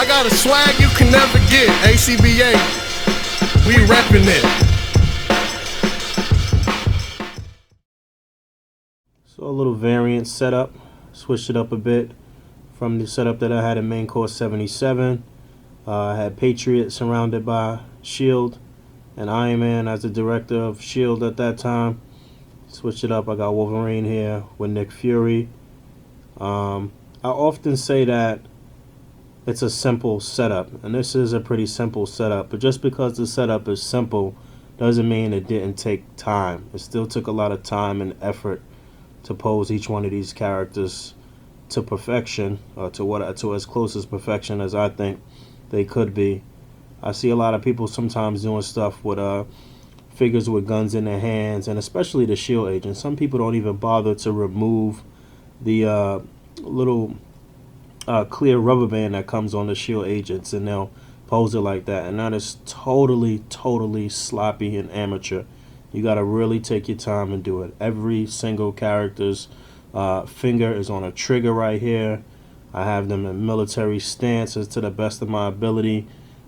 I got a swag you can never get. A.C.B.A. We reppin' it. So a little variant setup, switched it up a bit from the setup that I had in main course 77. I had Patriot surrounded by S.H.I.E.L.D. and Iron Man as the director of S.H.I.E.L.D. at that time. Switched it up. I got Wolverine here with Nick Fury. I often say that it's a simple setup, and this is a pretty simple setup, but just because the setup is simple doesn't mean it didn't take time. It still took a lot of time and effort to pose each one of these characters to perfection, or to as close as perfection as I think they could be. I see a lot of people sometimes doing stuff with figures with guns in their hands, and especially the S.H.I.E.L.D. agents. Some people don't even bother to remove the little clear rubber band that comes on the S.H.I.E.L.D. agents, and they'll pose it like that, and that is totally sloppy and amateur. You got to really take your time and do it. Every single character's finger is on a trigger right here. I have them in military stances to the best of my ability.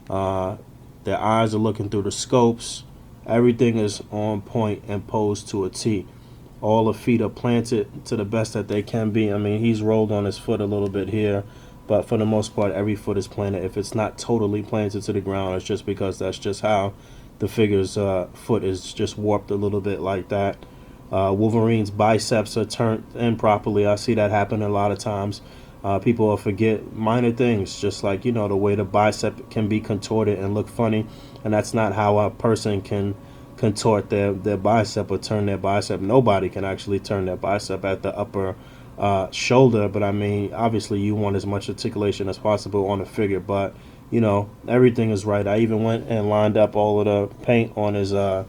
Their eyes are looking through the scopes. Everything is on point and posed to a T. All the feet are planted to the best that they can be. I mean, he's rolled on his foot a little bit here, but for the most part, every foot is planted. If it's not totally planted to the ground, it's just because that's just how the figure's foot is just warped a little bit like that. Wolverine's biceps are turned in properly. I see that happen a lot of times. People will forget minor things, just like, you know, the way the bicep can be contorted and look funny, and that's not how a person can contort their bicep or turn their bicep. Nobody can actually turn their bicep at the upper shoulder, but I mean, obviously you want as much articulation as possible on the figure, but you know, everything is right. I even went and lined up all of the paint on his on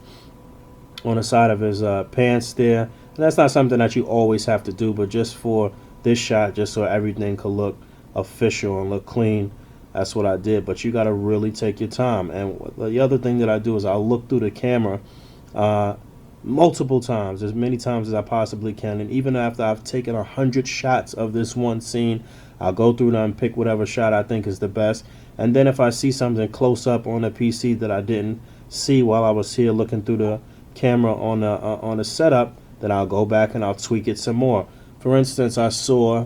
the side of his pants there. And that's not something that you always have to do, but just for this shot, just so everything could look official and look clean, that's what I did. But you got to really take your time. And the other thing that I do is I'll look through the camera multiple times, as many times as I possibly can. And even after I've taken 100 shots of this one scene, I'll go through them and pick whatever shot I think is the best. And then if I see something close up on the PC that I didn't see while I was here looking through the camera on the setup, then I'll go back and I'll tweak it some more. For instance, I saw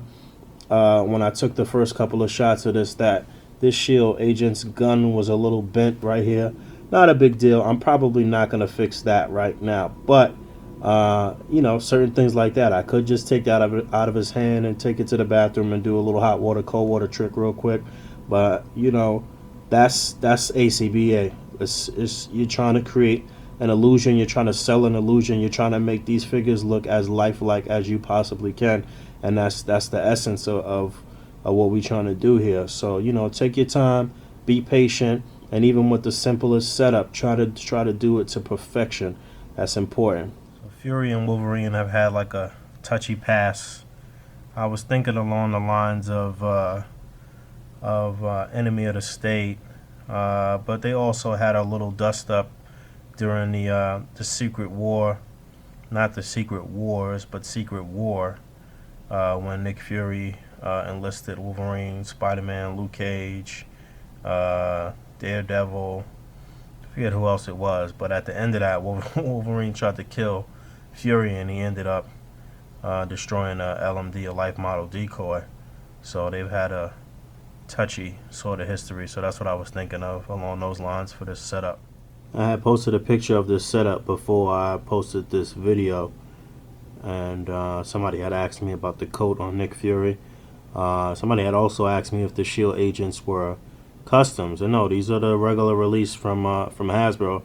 when I took the first couple of shots of this that this S.H.I.E.L.D. agent's gun was a little bent right here. Not a big deal. I'm probably not going to fix that right now. But, you know, certain things like that, I could just take that out of his hand and take it to the bathroom and do a little hot water, cold water trick real quick. But, you know, that's A.C.B.A. It's you're trying to create an illusion. You're trying to sell an illusion. You're trying to make these figures look as lifelike as you possibly can. And that's the essence of what we're trying to do here. So, you know, take your time, be patient, and even with the simplest setup, try to do it to perfection. That's important. So Fury and Wolverine have had like a touchy pass. I was thinking along the lines of Enemy of the State, but they also had a little dust up during the Secret War, not the Secret Wars, but Secret War, when Nick Fury enlisted Wolverine, Spider-Man, Luke Cage, Daredevil, I forget who else it was, but at the end of that, Wolverine tried to kill Fury, and he ended up destroying a LMD, a life model decoy. So they've had a touchy sort of history, so that's what I was thinking of along those lines for this setup. I had posted a picture of this setup before I posted this video, and somebody had asked me about the coat on Nick Fury. Somebody had also asked me if the S.H.I.E.L.D. agents were customs, and no, these are the regular release from Hasbro.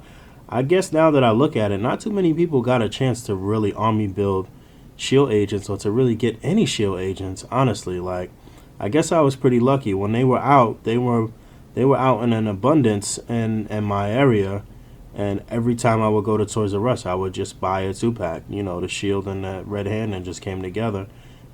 I guess now that I look at it, not too many people got a chance to really army build S.H.I.E.L.D. agents, or to really get any S.H.I.E.L.D. agents, honestly. Like, I guess I was pretty lucky. When they were out, they were out in an abundance in my area, and every time I would go to Toys R Us, I would just buy a 2-pack. You know, the S.H.I.E.L.D. and the Red Hand just came together,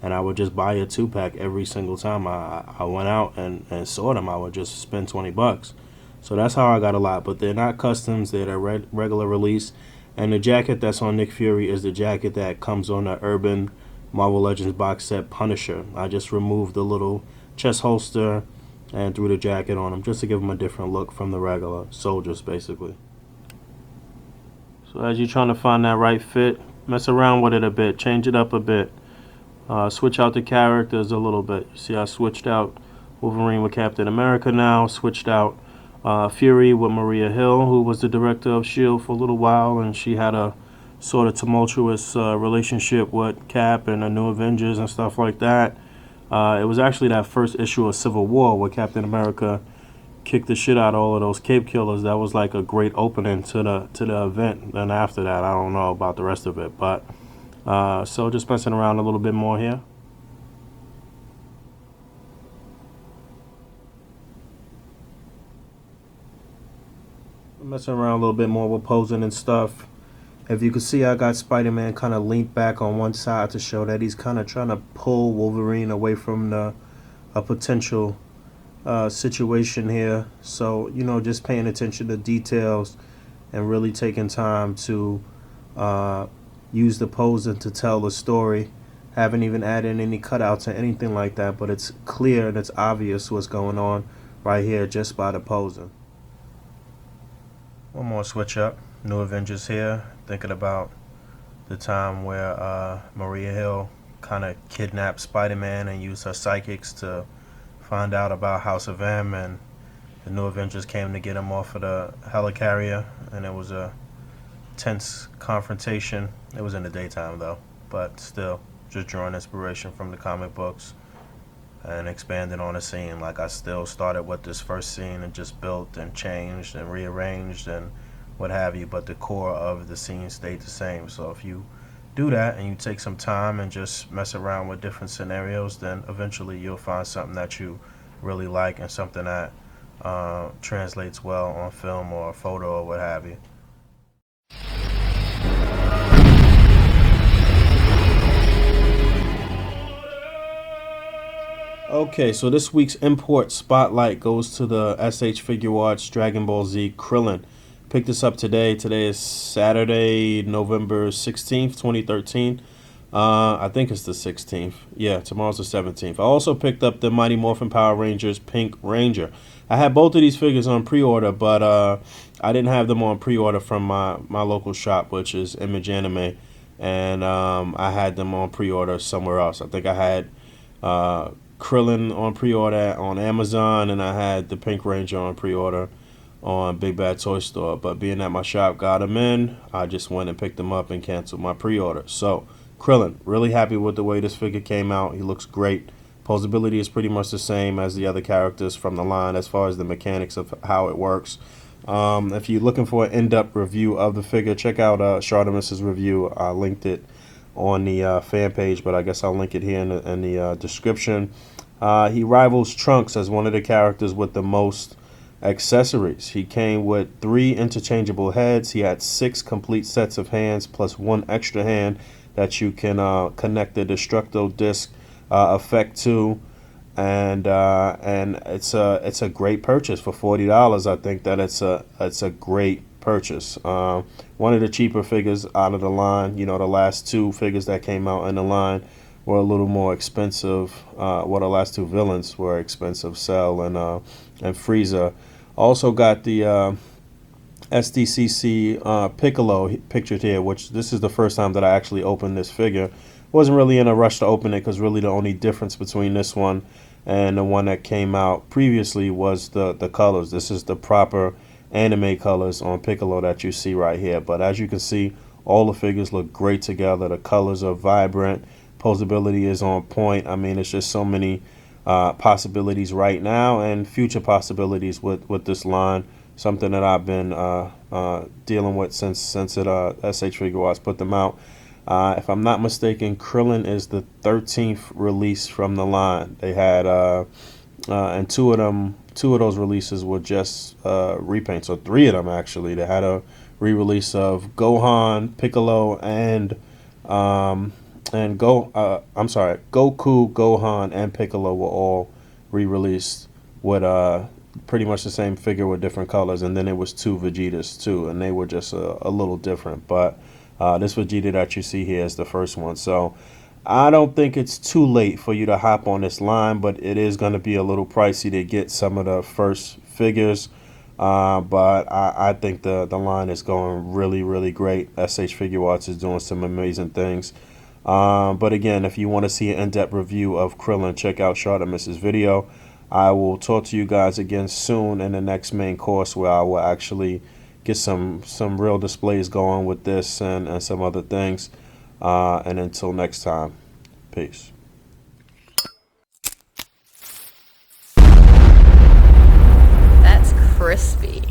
and I would just buy a 2-pack every single time I went out and saw them. I would just spend $20. So that's how I got a lot. But they're not customs. They're the regular release. And the jacket that's on Nick Fury is the jacket that comes on the Urban Marvel Legends box set Punisher. I just removed the little chest holster and threw the jacket on him just to give him a different look from the regular soldiers, basically. So as you're trying to find that right fit, mess around with it a bit, change it up a bit, switch out the characters a little bit. You see I switched out Wolverine with Captain America now, switched out Fury with Maria Hill, who was the director of S.H.I.E.L.D. for a little while, and she had a sort of tumultuous relationship with Cap and the New Avengers and stuff like that. It was actually that first issue of Civil War where Captain America kicked the shit out of all of those Cape Killers. That was like a great opening to the event. And after that, I don't know about the rest of it, but so just messing around a little bit more here. Messing around a little bit more with posing and stuff. If you can see, I got Spider-Man kind of leaned back on one side to show that he's kind of trying to pull Wolverine away from a potential situation here. So, you know, just paying attention to details and really taking time to use the posing to tell the story. Haven't even added any cutouts or anything like that, but it's clear and it's obvious what's going on right here just by the posing. One more switch up. New Avengers here. Thinking about the time where Maria Hill kind of kidnapped Spider-Man and used her psychics to find out about House of M, and the New Avengers came to get him off of the helicarrier, and it was a tense confrontation. It was in the daytime though, but still, just drawing inspiration from the comic books and expanding on the scene. Like, I still started with this first scene and just built and changed and rearranged and what have you, but the core of the scene stayed the same. So if you do that and you take some time and just mess around with different scenarios, then eventually you'll find something that you really like and something that translates well on film or photo or what have you. Okay, so this week's import spotlight goes to the S.H. Figure Arts Dragon Ball Z Krillin. Picked this up today. Today is Saturday, November 16th, 2013. I think it's the 16th. Yeah, tomorrow's the 17th. I also picked up the Mighty Morphin Power Rangers Pink Ranger. I had both of these figures on pre-order, but I didn't have them on pre-order from my local shop, which is Image Anime. And I had them on pre-order somewhere else. I think I had Krillin on pre-order on Amazon, and I had the Pink Ranger on pre-order on Big Bad Toy Store. But being at my shop got them in, I just went and picked them up and canceled my pre-order. So Krillin, really happy with the way this figure came out. He looks great. Posability is pretty much the same as the other characters from the line as far as the mechanics of how it works. If you're looking for an in-depth review of the figure, check out Shardamus's review. I linked it on the fan page, but I guess I'll link it here in the description. He rivals Trunks as one of the characters with the most accessories. He came with 3 interchangeable heads. He had 6 complete sets of hands plus 1 extra hand that you can connect the Destructo disc effect to, and it's a great purchase for $40. I think that it's a great purchase. One of the cheaper figures out of the line. You know, the last 2 figures that came out in the line were a little more expensive. Well, the last 2 villains were expensive, S.H.I.E.L.D. and Frieza. Also got the SDCC Piccolo pictured here, which this is the first time that I actually opened this figure. Wasn't really in a rush to open it because really the only difference between this one and the one that came out previously was the colors. This is the proper anime colors on Piccolo that you see right here. But as you can see, all the figures look great together. The colors are vibrant. Posability is on point. I mean, it's just so many possibilities right now and future possibilities with this line. Something that I've been dealing with since S.H. Figure Arts put them out. If I'm not mistaken, Krillin is the 13th release from the line. They had and two of those releases were just repaints. So 3 of them actually. They had a re-release of Gohan, Piccolo, and Goku, Gohan, and Piccolo were all re-released with pretty much the same figure with different colors, and then it was 2 Vegetas too, and they were just a little different. But this Vegeta that you see here is the first one. So I don't think it's too late for you to hop on this line, but it is going to be a little pricey to get some of the first figures. But I think the line is going really, really great. SH Figure Arts is doing some amazing things. But again, if you want to see an in-depth review of Krillin, check out Shartimus's video. I will talk to you guys again soon in the next main course, where I will actually get some real displays going with this and some other things. And until next time, peace. That's crispy.